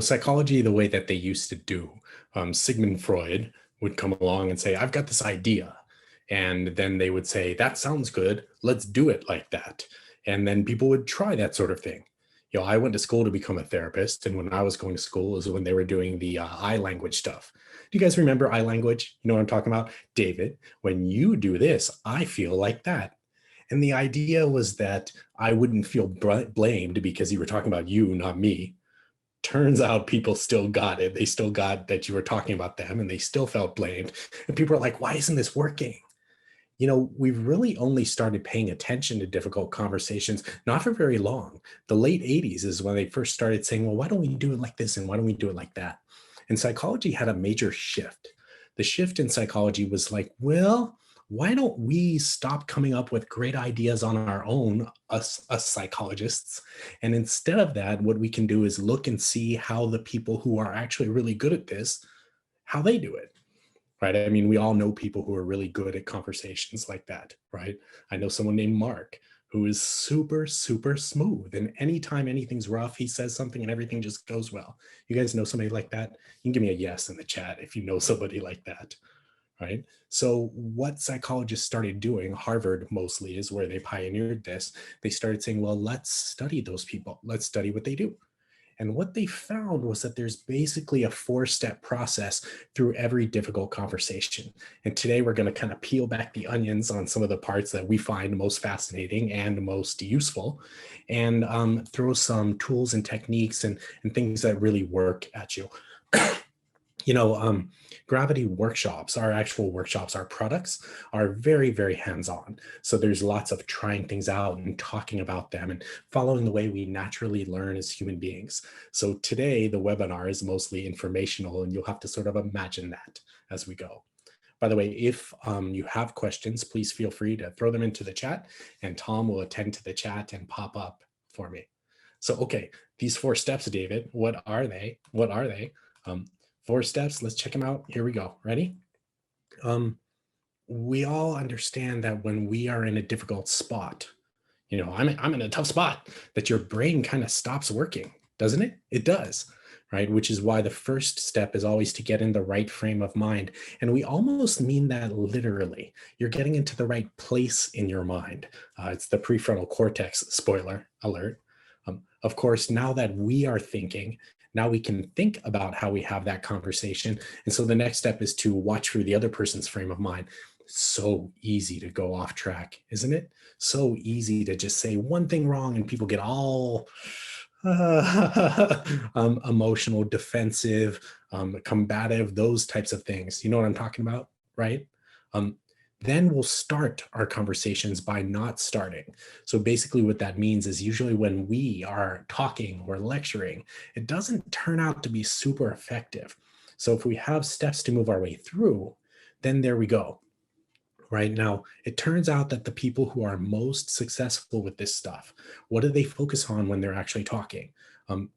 Psychology the way that they used to do. Sigmund Freud would come along and say, I've got this idea. And then they would say, that sounds good. Let's do it like that. And then people would try that sort of thing. I went to school to become a therapist. And when I was going to school is when they were doing the eye language stuff. Do you guys remember eye language? You know what I'm talking about? David, when you do this, I feel like that. And the idea was that I wouldn't feel blamed because you were talking about you, not me. Turns out people still got it. They still got that you were talking about them and they still felt blamed. And people are like, why isn't this working? We've really only started paying attention to difficult conversations, not for very long. The late 80s is when they first started saying, well, why don't we do it like this? And why don't we do it like that? And psychology had a major shift. The shift in psychology was like, well, why don't we stop coming up with great ideas on our own, us psychologists? And instead of that, what we can do is look and see how the people who are actually really good at this, how they do it. Right. I mean, we all know people who are really good at conversations like that, right? I know someone named Mark who is super, super smooth. And anytime anything's rough, he says something and everything just goes well. You guys know somebody like that? You can give me a yes in the chat if you know somebody like that, right? So what psychologists started doing, Harvard mostly is where they pioneered this. They started saying, well, let's study those people. Let's study what they do. And what they found was that there's basically a 4-step process through every difficult conversation. And today we're going to kind of peel back the onions on some of the parts that we find most fascinating and most useful, and throw some tools and techniques and things that really work at you. Gravity workshops, our actual workshops, our products are very, very hands-on. So there's lots of trying things out and talking about them and following the way we naturally learn as human beings. So today the webinar is mostly informational and you'll have to sort of imagine that as we go. By the way, if you have questions, please feel free to throw them into the chat and Tom will attend to the chat and pop up for me. So, okay, these 4 steps, David, what are they? 4 steps, let's check them out. Here we go. Ready? We all understand that when we are in a difficult spot, I'm in a tough spot, that your brain kind of stops working, doesn't it? It does, right? Which is why the first step is always to get in the right frame of mind. And we almost mean that literally. You're getting into the right place in your mind. It's the prefrontal cortex, spoiler alert. Of course, now that we are thinking, now we can think about how we have that conversation. And so the next step is to watch for the other person's frame of mind. So easy to go off track, isn't it? So easy to just say one thing wrong and people get all emotional, defensive, combative, those types of things. You know what I'm talking about, right? Then we'll start our conversations by not starting. So basically what that means is usually when we are talking or lecturing, it doesn't turn out to be super effective. So if we have steps to move our way through, then there we go. Right now, it turns out that the people who are most successful with this stuff, what do they focus on when they're actually talking?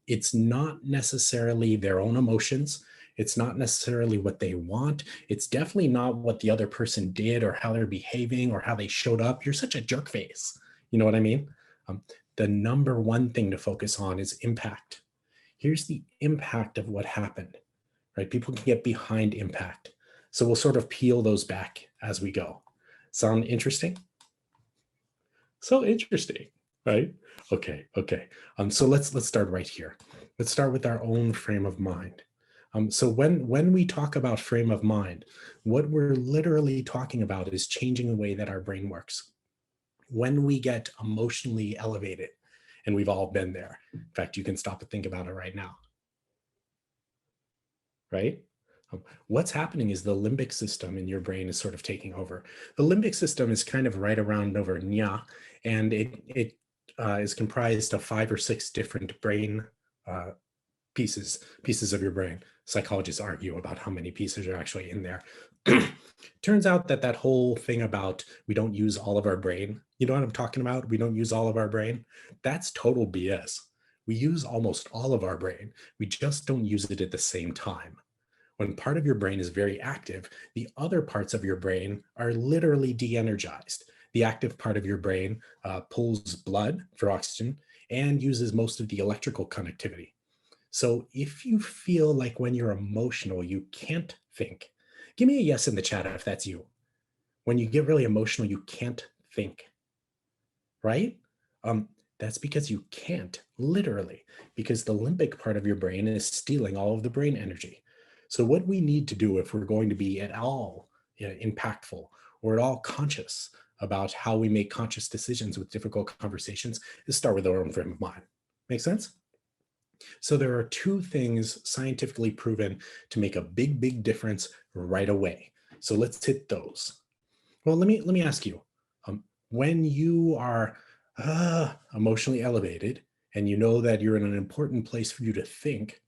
It's not necessarily their own emotions. It's not necessarily what they want. It's definitely not what the other person did or how they're behaving or how they showed up. You're such a jerk face. You know what I mean? The number one thing to focus on is impact. Here's the impact of what happened, right? People can get behind impact. So we'll sort of peel those back as we go. Sound interesting? So interesting, right? Okay. So let's start right here. Let's start with our own frame of mind. So when we talk about frame of mind, what we're literally talking about is changing the way that our brain works. When we get emotionally elevated, and we've all been there. In fact, you can stop and think about it right now. Right? What's happening is the limbic system in your brain is sort of taking over. The limbic system is kind of right around over Nya, and it is comprised of 5 or 6 different brain pieces of your brain. Psychologists argue about how many pieces are actually in there. Turns out that whole thing about we don't use all of our brain, you know what I'm talking about? We don't use all of our brain. That's total BS. We use almost all of our brain. We just don't use it at the same time. When part of your brain is very active, the other parts of your brain are literally de-energized. The active part of your brain pulls blood for oxygen and uses most of the electrical connectivity. So if you feel like when you're emotional, you can't think, give me a yes in the chat if that's you. When you get really emotional, you can't think, right? That's because you can't, literally, because the limbic part of your brain is stealing all of the brain energy. So what we need to do if we're going to be at all impactful or at all conscious about how we make conscious decisions with difficult conversations is start with our own frame of mind. Make sense? So there are two things scientifically proven to make a big, big difference right away. So let's hit those. Well, let me ask you, when you are emotionally elevated and you know that you're in an important place for you to think,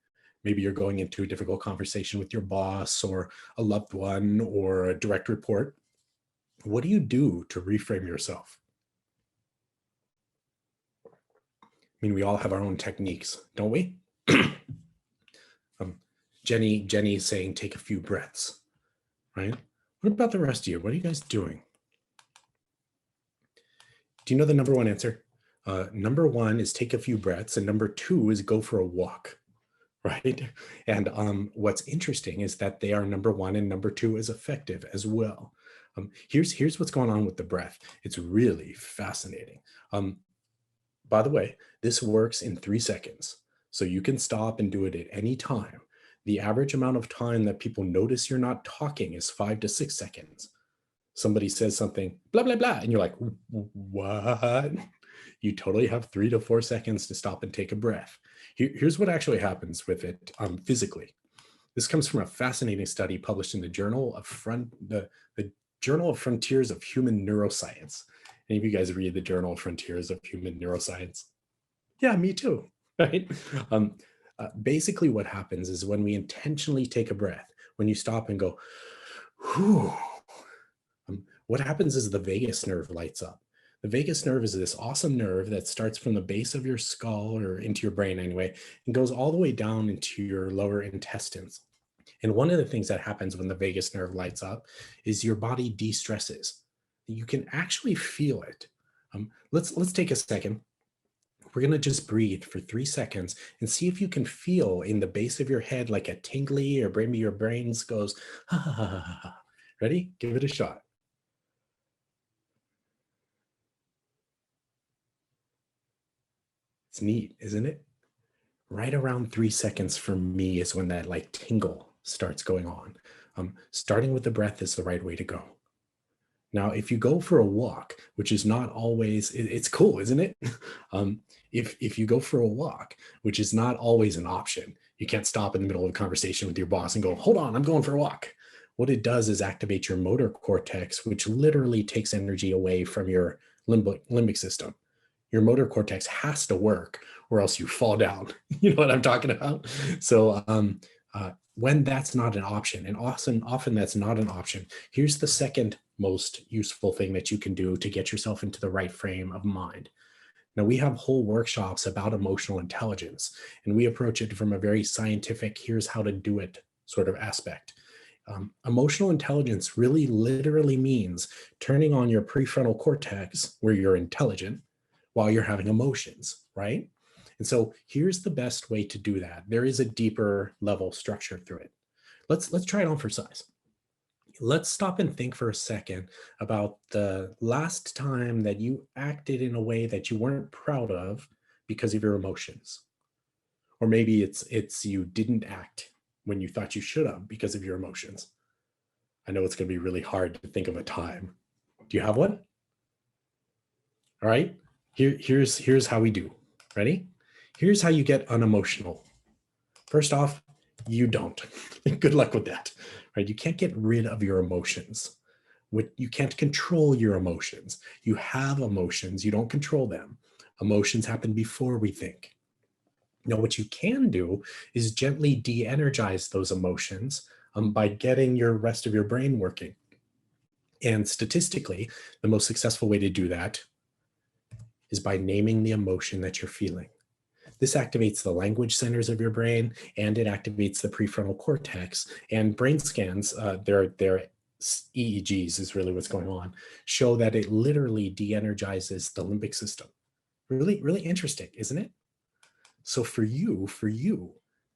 maybe you're going into a difficult conversation with your boss or a loved one or a direct report, what do you do to reframe yourself? I mean, we all have our own techniques, don't we? Jenny is saying, take a few breaths, right? What about the rest of you? What are you guys doing? Do you know the number one answer? Number one is take a few breaths, and number two is go for a walk, right? And what's interesting is that they are number one and number two is effective as well. Here's what's going on with the breath. It's really fascinating. By the way, this works in 3 seconds. So you can stop and do it at any time. The average amount of time that people notice you're not talking is 5 to 6 seconds. Somebody says something, blah, blah, blah, and you're like, what? You totally have 3 to 4 seconds to stop and take a breath. Here's what actually happens with it physically. This comes from a fascinating study published in the Journal of the Journal of Frontiers of Human Neuroscience. Any of you guys read the Journal of Frontiers of Human Neuroscience? Yeah, me too, right? Basically what happens is when we intentionally take a breath, when you stop and go, whew, what happens is the vagus nerve lights up. The vagus nerve is this awesome nerve that starts from the base of your skull or into your brain anyway, and goes all the way down into your lower intestines. And one of the things that happens when the vagus nerve lights up is your body de-stresses. You can actually feel it. Let's take a second. We're going to just breathe for 3 seconds and see if you can feel in the base of your head like a tingly, or maybe your brains goes, ha, ha, ha, ha, ha. Ready? Give it a shot. It's neat, isn't it? Right around 3 seconds for me is when that like tingle starts going on. Starting with the breath is the right way to go. Now, if you go for a walk, which is not always, it's cool, isn't it? If you go for a walk, which is not always an option, you can't stop in the middle of a conversation with your boss and go, hold on, I'm going for a walk. What it does is activate your motor cortex, which literally takes energy away from your limbic system. Your motor cortex has to work or else you fall down. You know what I'm talking about? So when that's not an option, and often that's not an option, here's the second most useful thing that you can do to get yourself into the right frame of mind. Now, we have whole workshops about emotional intelligence, and we approach it from a very scientific, here's how to do it sort of aspect. Emotional intelligence really literally means turning on your prefrontal cortex, where you're intelligent, while you're having emotions, right? And so here's the best way to do that. There is a deeper level structure through it. Let's try it on for size. Let's stop and think for a second about the last time that you acted in a way that you weren't proud of because of your emotions. Or maybe it's you didn't act when you thought you should have because of your emotions. I know it's going to be really hard to think of a time. Do you have one? All right. Here's how we do. Ready? Here's how you get unemotional. First off, you don't. Good luck with that. Right? You can't get rid of your emotions. You can't control your emotions. You have emotions. You don't control them. Emotions happen before we think. Now, what you can do is gently de-energize those emotions by getting your rest of your brain working. And statistically, the most successful way to do that is by naming the emotion that you're feeling. This activates the language centers of your brain, and it activates the prefrontal cortex. And brain scans, their EEGs is really what's going on, show that it literally de-energizes the limbic system. Really, really interesting, isn't it? So for you,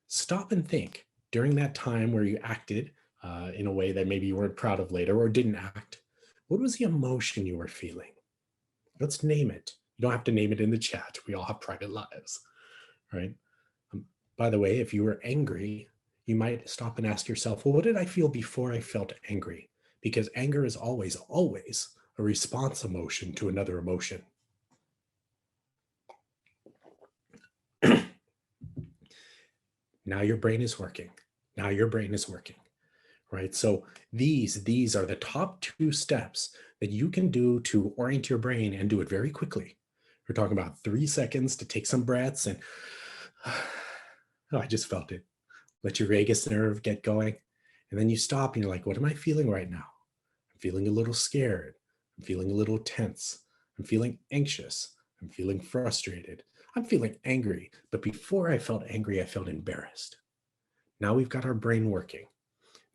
Stop and think during that time where you acted in a way that maybe you weren't proud of later or didn't act. What was the emotion you were feeling? Let's name it. You don't have to name it in the chat. We all have private lives, right? Um, by the way, if you were angry, you might stop and ask yourself, well, what did I feel before I felt angry? Because anger is always, always a response emotion to another emotion. Now your brain is working. Now your brain is working, right? So these are the top 2 steps that you can do to orient your brain and do it very quickly. We're talking about 3 seconds to take some breaths and oh, I just felt it. Let your vagus nerve get going. And then you stop and you're like, what am I feeling right now? I'm feeling a little scared. I'm feeling a little tense. I'm feeling anxious. I'm feeling frustrated. I'm feeling angry. But before I felt angry, I felt embarrassed. Now we've got our brain working.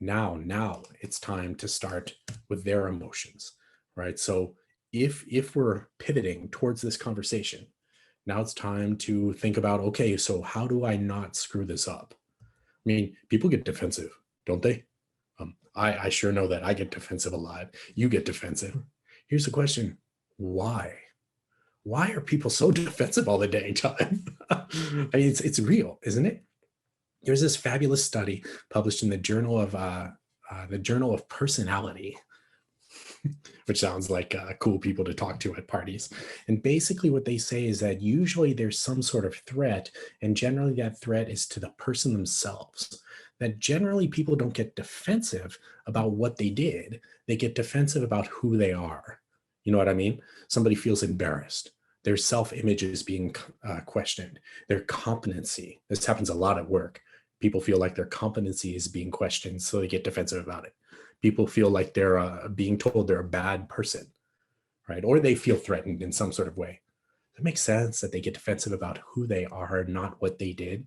Now it's time to start with their emotions, right? So if we're pivoting towards this conversation, now it's time to think about, okay, so how do I not screw this up? I mean, people get defensive, don't they? I sure know that I get defensive a lot. You get defensive. Here's the question: why? Why are people so defensive all the dang time? I mean, it's real, isn't it? There's this fabulous study published in the Journal of Personality, which sounds like cool people to talk to at parties. And basically, what they say is that usually there's some sort of threat, and generally that threat is to the person themselves. That generally people don't get defensive about what they did, they get defensive about who they are. You know what I mean? Somebody feels embarrassed. Their self-image is being questioned. Their competency. This happens a lot at work. People feel like their competency is being questioned, so they get defensive about it. People feel like they're being told they're a bad person, right? Or they feel threatened in some sort of way. It makes sense that they get defensive about who they are, not what they did.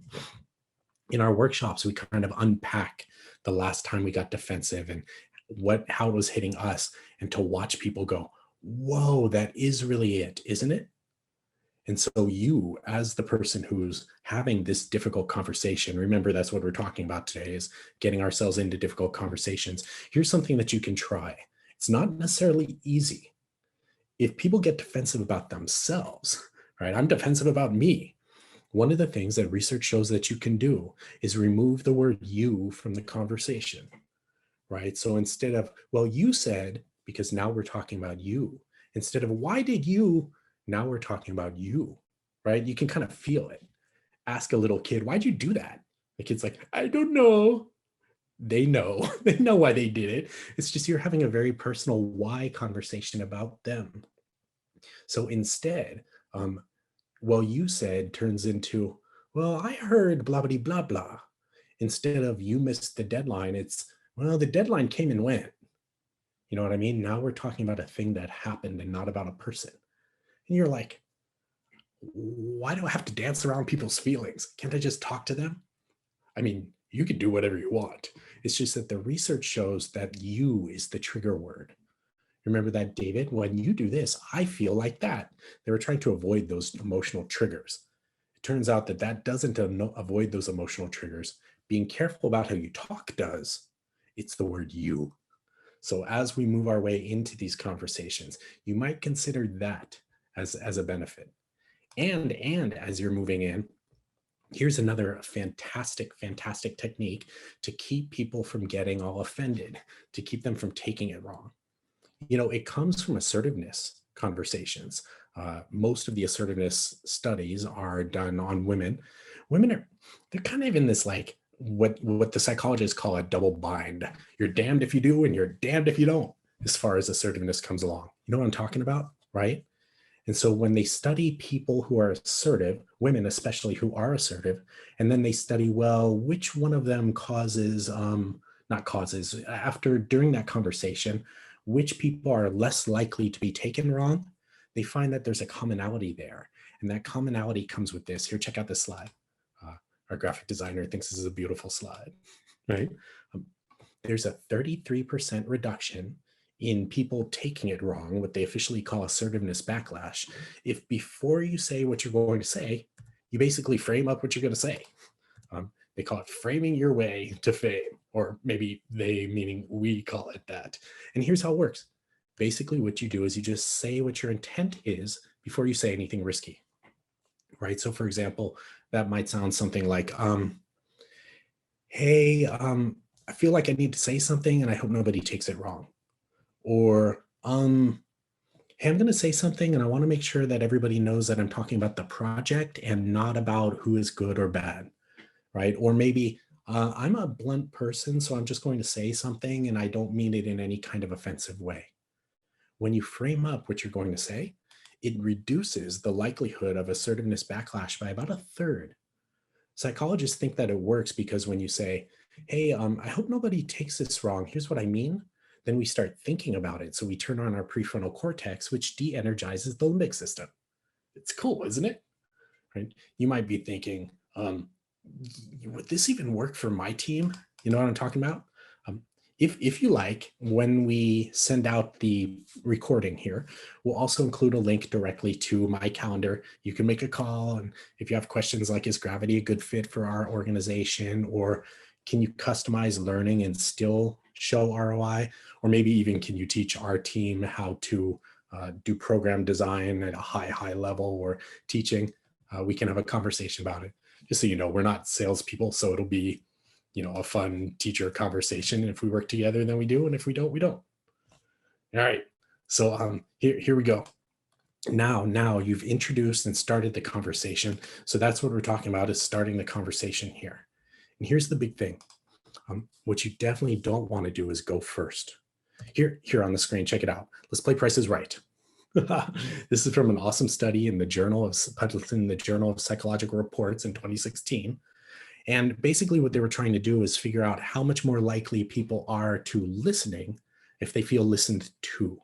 In our workshops, we kind of unpack the last time we got defensive and how it was hitting us, and to watch people go, whoa, that is really it, isn't it? And so you, as the person who's having this difficult conversation, remember that's what we're talking about today, is getting ourselves into difficult conversations. Here's something that you can try. It's not necessarily easy. If people get defensive about themselves, right? I'm defensive about me. One of the things that research shows that you can do is remove the word you from the conversation, right? So instead of, well, you said, because now we're talking about you, instead of why did you, now we're talking about you, right? You can kind of feel it. Ask a little kid, why'd you do that? The kid's like, I don't know. They know. They know why they did it. It's just you're having a very personal why conversation about them. So instead, well, you said turns into, well, I heard blah, blah, blah, blah. Instead of you missed the deadline, it's, well, the deadline came and went. You know what I mean? Now we're talking about a thing that happened and not about a person. And you're like, why do I have to dance around people's feelings? Can't I just talk to them? I mean, you can do whatever you want. It's just that the research shows that you is the trigger word. Remember that, David? When you do this, I feel like that. They were trying to avoid those emotional triggers. It turns out that that doesn't avoid those emotional triggers. Being careful about how you talk does. It's the word you. So as we move our way into these conversations, you might consider that as a benefit. And as you're moving in, here's another fantastic technique to keep people from getting all offended, to keep them from taking it wrong. You know, it comes from assertiveness conversations. Most of the assertiveness studies are done on women. They're kind of in this, like, what the psychologists call a double bind. You're damned if you do and you're damned if you don't, as far as assertiveness comes along. You know what I'm talking about, right? And so when they study people who are assertive, women especially who are assertive, and then they study, well, which one of them causes, not causes, during that conversation, which people are less likely to be taken wrong, they find that there's a commonality there. And that commonality comes with this. Here, check out this slide. Our graphic designer thinks this is a beautiful slide, right? There's a 33% reduction in people taking it wrong, what they officially call assertiveness backlash, if before you say what you're going to say, you basically frame up what you're going to say. They call it framing your way to fame, or maybe they meaning we call it that. And here's how it works. Basically, what you do is you just say what your intent is before you say anything risky, right? So for example, that might sound something like, hey, I feel like I need to say something and I hope nobody takes it wrong. Or, hey, I'm going to say something and I want to make sure that everybody knows that I'm talking about the project and not about who is good or bad, right? Or maybe I'm a blunt person, so I'm just going to say something and I don't mean it in any kind of offensive way. When you frame up what you're going to say, it reduces the likelihood of assertiveness backlash by about a third. Psychologists think that it works because when you say, hey, I hope nobody takes this wrong, here's what I mean, then we start thinking about it. So we turn on our prefrontal cortex, which de-energizes the limbic system. It's cool, isn't it? Right? You might be thinking, would this even work for my team? You know what I'm talking about? If you like, when we send out the recording here, we'll also include a link directly to my calendar. You can make a call. And if you have questions like, is gravity a good fit for our organization? Or can you customize learning and still show ROI? Or maybe even can you teach our team how to do program design at a high level or teaching? We can have a conversation about it. Just so you know, we're not salespeople, so it'll be a fun teacher conversation. And if we work together, then we do. And if we don't, we don't. All right. So here we go. Now you've introduced and started the conversation. So that's what we're talking about, is starting the conversation here. And here's the big thing. What you definitely don't want to do is go first. Here on the screen, check it out. Let's play Price is Right. This is from an awesome study in the Journal of Psychological Reports in 2016. And basically what they were trying to do is figure out how much more likely people are to listening if they feel listened to.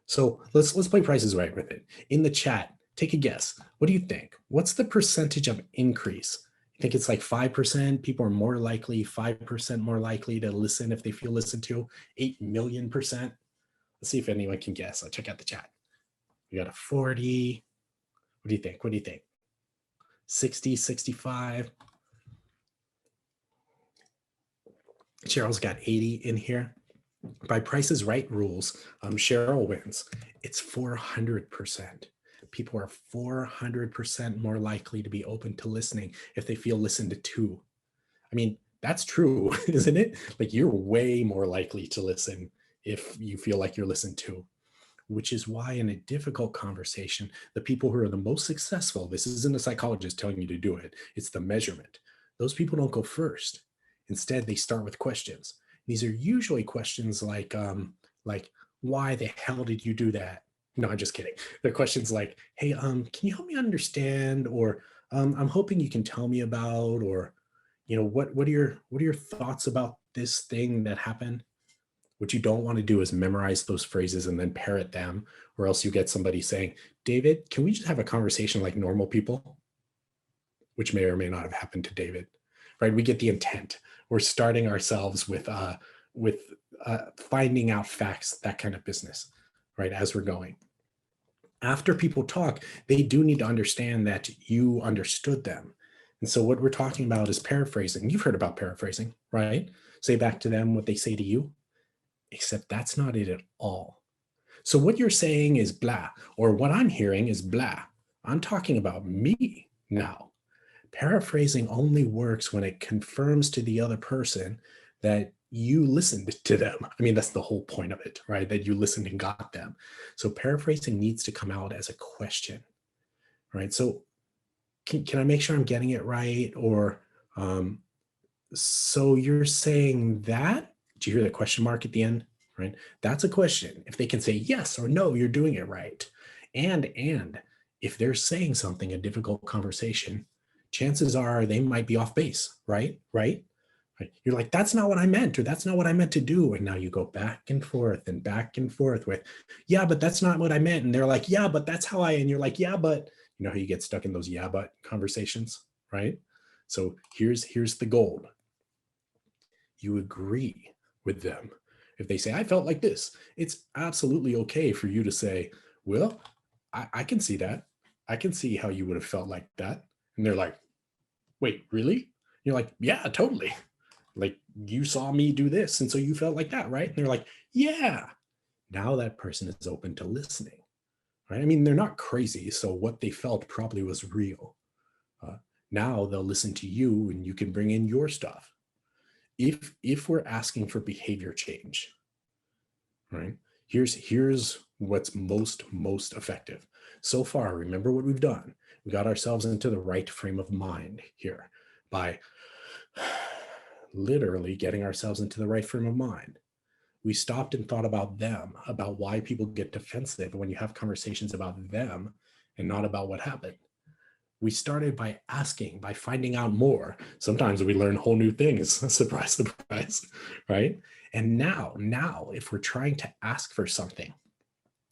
So let's play Price is Right with it. In the chat, take a guess. What do you think? What's the percentage of increase? You think it's like 5%? People are more likely, 5% more likely to listen if they feel listened to? 8 million percent? Let's see if anyone can guess. I'll check out the chat. We got a 40. What do you think? What do you think? 60, 65? Cheryl's got 80 in here. By Price is Right rules, Cheryl wins. It's 400%. People are 400% more likely to be open to listening if they feel listened to. I mean, that's true, isn't it? Like, you're way more likely to listen if you feel like you're listened to, which is why in a difficult conversation, the people who are the most successful, this isn't a psychologist telling you to do it, it's the measurement. Those people don't go first. Instead, they start with questions. These are usually questions like why the hell did you do that? No, I'm just kidding. They're questions like, hey, can you help me understand? Or I'm hoping you can tell me about, or, what are your thoughts about this thing that happened? What you don't want to do is memorize those phrases and then parrot them, or else you get somebody saying, David, can we just have a conversation like normal people? Which may or may not have happened to David, right? We get the intent. We're starting ourselves with finding out facts, that kind of business, right, as we're going. After people talk, they do need to understand that you understood them. And so what we're talking about is paraphrasing. You've heard about paraphrasing, right? Say back to them what they say to you, except that's not it at all. So what you're saying is blah, or what I'm hearing is blah. I'm talking about me now. Paraphrasing only works when it confirms to the other person that you listened to them. I mean, that's the whole point of it, right? That you listened and got them. So paraphrasing needs to come out as a question, right? So can I make sure I'm getting it right? Or, so you're saying that? Do you hear the question mark at the end, right? That's a question. If they can say yes or no, you're doing it right. And if they're saying something, a difficult conversation, chances are they might be off base, right? You're like, that's not what I meant, or that's not what I meant to do. And now you go back and forth with, yeah, but that's not what I meant. And they're like, yeah, but that's how and you're like, yeah, but you know how you get stuck in those yeah, but conversations, right? So here's the gold. You agree with them. If they say, I felt like this, it's absolutely okay for you to say, well, I can see that. I can see how you would have felt like that. And they're like, wait, really? You're like, yeah, totally. Like, you saw me do this, and so you felt like that, right? And they're like, yeah. Now that person is open to listening, right? I mean, they're not crazy, so what they felt probably was real. Uh, Now they'll listen to you, and you can bring in your stuff. If we're asking for behavior change, right? Here's what's most effective. So far, remember what we've done. We got ourselves into the right frame of mind here by literally getting ourselves into the right frame of mind. We stopped and thought about them, about why people get defensive when you have conversations about them and not about what happened. We started by asking, by finding out more. Sometimes we learn whole new things. Surprise, surprise, right? And now, if we're trying to ask for something,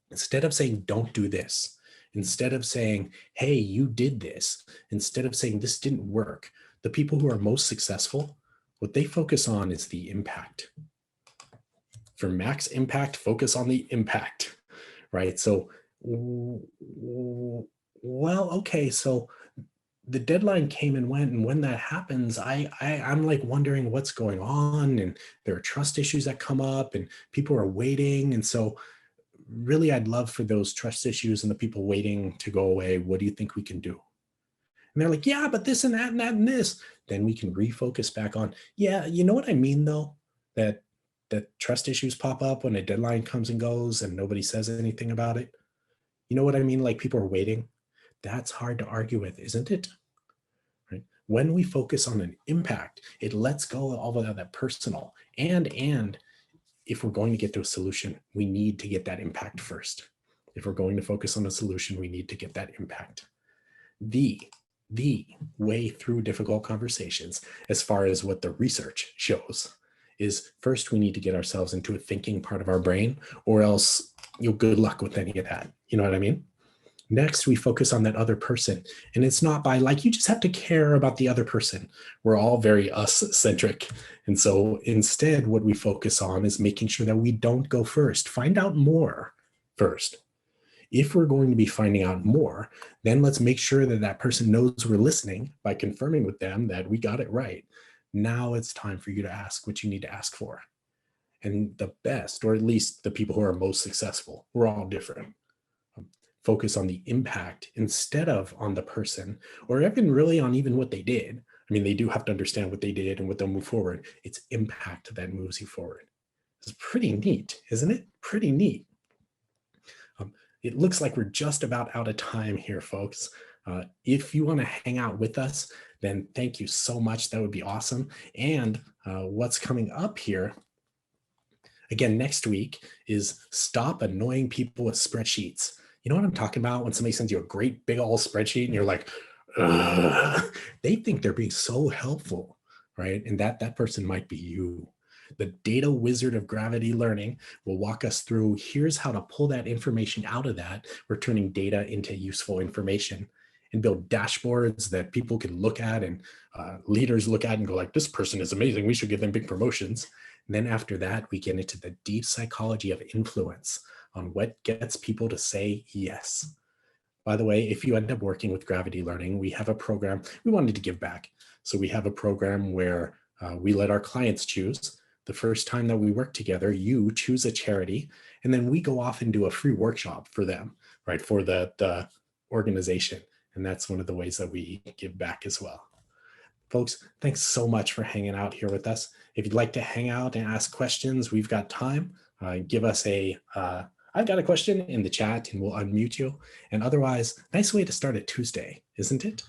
instead of saying, don't do this, instead of saying, hey, you did this, instead of saying, this didn't work, the people who are most successful, what they focus on is the impact. For max impact, focus on the impact, right? So, well, okay, so the deadline came and went, and when that happens, I'm like wondering what's going on, and there are trust issues that come up, and people are waiting, and so really, I'd love for those trust issues and the people waiting to go away. What do you think we can do? And they're like, yeah, but this and that and that and this. Then we can refocus back on, yeah, you know what I mean, though? That trust issues pop up when a deadline comes and goes and nobody says anything about it. You know what I mean? Like people are waiting. That's hard to argue with, isn't it? Right? When we focus on an impact, it lets go of all of that personal. And if we're going to get to a solution, we need to get that impact first. If we're going to focus on a solution, we need to get that impact. The way through difficult conversations, as far as what the research shows, is first we need to get ourselves into a thinking part of our brain, or else good luck with any of that. You know what I mean? Next, we focus on that other person. And it's not by like, you just have to care about the other person. We're all very us-centric. And so instead, what we focus on is making sure that we don't go first. Find out more first. If we're going to be finding out more, then let's make sure that that person knows we're listening by confirming with them that we got it right. Now it's time for you to ask what you need to ask for. And the best, or at least the people who are most successful, we're all different, focus on the impact instead of on the person, or even really on even what they did. I mean, they do have to understand what they did and what they'll move forward. It's impact that moves you forward. It's pretty neat, isn't it? Pretty neat. It looks like we're just about out of time here, folks. If you want to hang out with us, then thank you so much. That would be awesome. And what's coming up here, again, next week, is stop annoying people with spreadsheets. You know what I'm talking about? When somebody sends you a great big old spreadsheet and you're like, ugh, they think they're being so helpful, right? And that person might be you. The data wizard of gravity learning will walk us through, here's how to pull that information out of that. We're turning data into useful information and build dashboards that people can look at and leaders look at and go like, this person is amazing. We should give them big promotions. And then after that, we get into the deep psychology of influence on what gets people to say yes. By the way, if you end up working with Gravity Learning, we have a program. We wanted to give back. So we have a program where we let our clients choose. The first time that we work together, you choose a charity, and then we go off and do a free workshop for them, right, for the organization. And that's one of the ways that we give back as well. Folks, thanks so much for hanging out here with us. If you'd like to hang out and ask questions, we've got time. Give us a, I've got a question in the chat and we'll unmute you. And otherwise, nice way to start a Tuesday, isn't it?